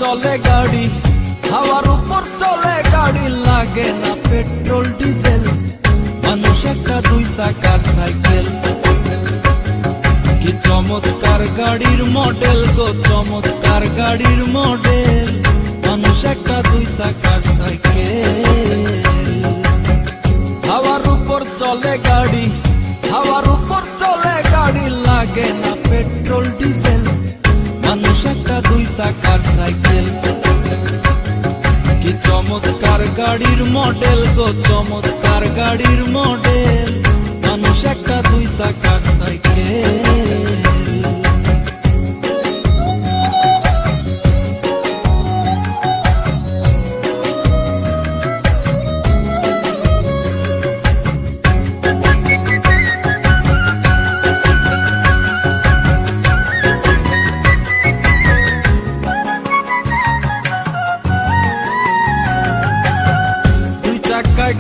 চলে গাড়ি, হাওয়ার উপর চলে গাড়ি, লাগে না পেট্রোল ডিজেল, মানুষ একটা দুই চাকার সাইকেল। কি চমৎকার গাড়ির মডেল গো, চমৎকার গাড়ির মডেল, মানুষ একটা দুই চাকার সাইকেল। হাওয়ার উপর চলে গাড়ি, হাওয়ার উপর চলে গাড়ি, লাগে না পেট্রোল ডিজেল, মানুষ একটা দুই চাকার সাইকেল। কি চমৎকার গাড়ির মডেল গো, চমৎকার গাড়ির মডেল, মানুষ একটা দুই চাকার সাইকেল।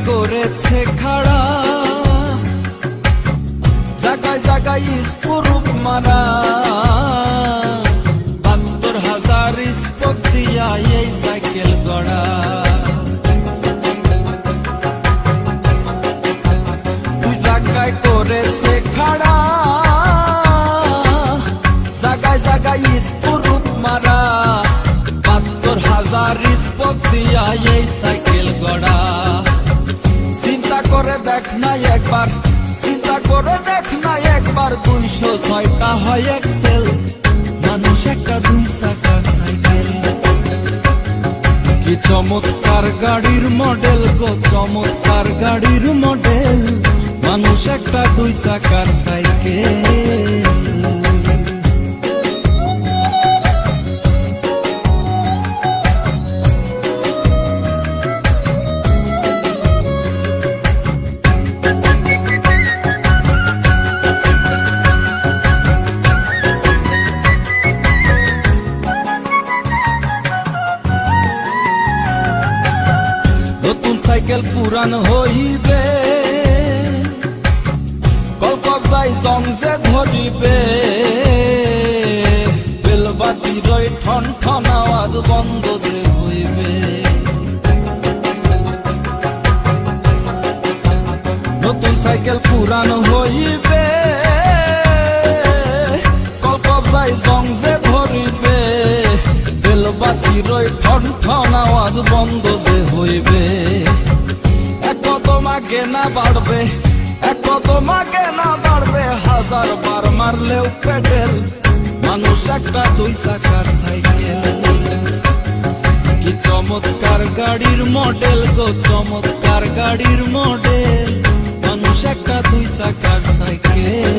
করেছে খাড়া, জায়গায় জায়গায় স্পুরুপ মারা, ৭২,০০০ স্পোক দিয়া এই সাইকেল গড়া। দুই জায়গায় করেছে খাড়া, জায়গায় জায়গায় স্পুরুপ মারা, ৭২,০০০ স্পোক দিয়া এই সাইকেল গড়া। চিন্তা করে দেখ না একবার, চিন্তা করে দেখ না একবার, ২০৬টা হয় এক্সেল, মানুষ একটা দুই চাকার সাইকেল। কি চমৎকার গাড়ির মডেল গো, চমৎকার গাড়ির মডেল, মানুষ একটা দুই চাকার সাইকেল। নতুন সাইকেল পুরান হইবে, কলকবজায় জং যে ধরিবে, বেলবাতির ঠন ঠন আওয়াজ বন্ধ যে হইবে। নতুন সাইকেল পুরান হইবে, কলকবজায় জং যে ধরিবে, বেলবাতির ঠন ঠন আওয়াজ বন্ধ যে হইবে। এক কদম আগে না বাড়বে, এক কদম আগে না বাড়বে, ১০০০ বার মারলেও পেডেল, মানুষ একটা দুই চাকার সাইকেল। কি চমৎকার গাড়ির মডেল গো, চমৎকার গাড়ির মডেল, মানুষ একটা দুই চাকার সাইকেল।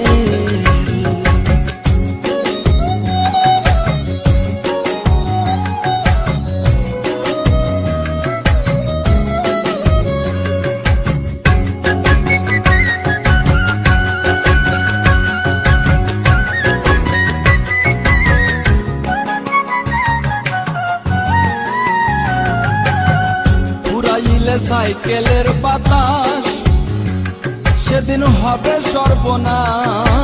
সাইকেলের বাতাস সেদিন হবে সর্বনাশ,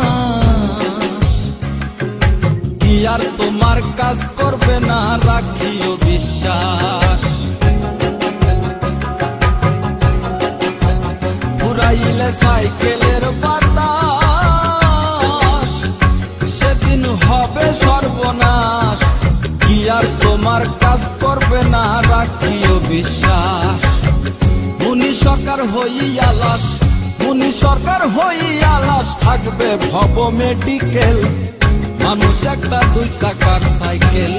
কি আর তোমার কাজ করবে না, রাখিও বিশ্বাস। পুরাইলে সাইকেলের বাতাস সেদিন হবে সর্বনাশ, কি আর তোমার কাজ করবে না, রাখিও বিশ্বাস। মুনি সরকার হইয়া লাশ, মুনি সরকার হইয়া লাশ, থাকবে ভব মেডিকেল, মানুষ একটা দুই চাকার সাইকেল।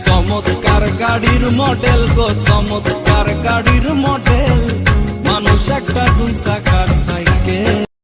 চমৎকার গাড়ির মডেল গো, চমৎকার গাড়ির মডেল, মানুষ একটা দুই চাকার সাইকেল।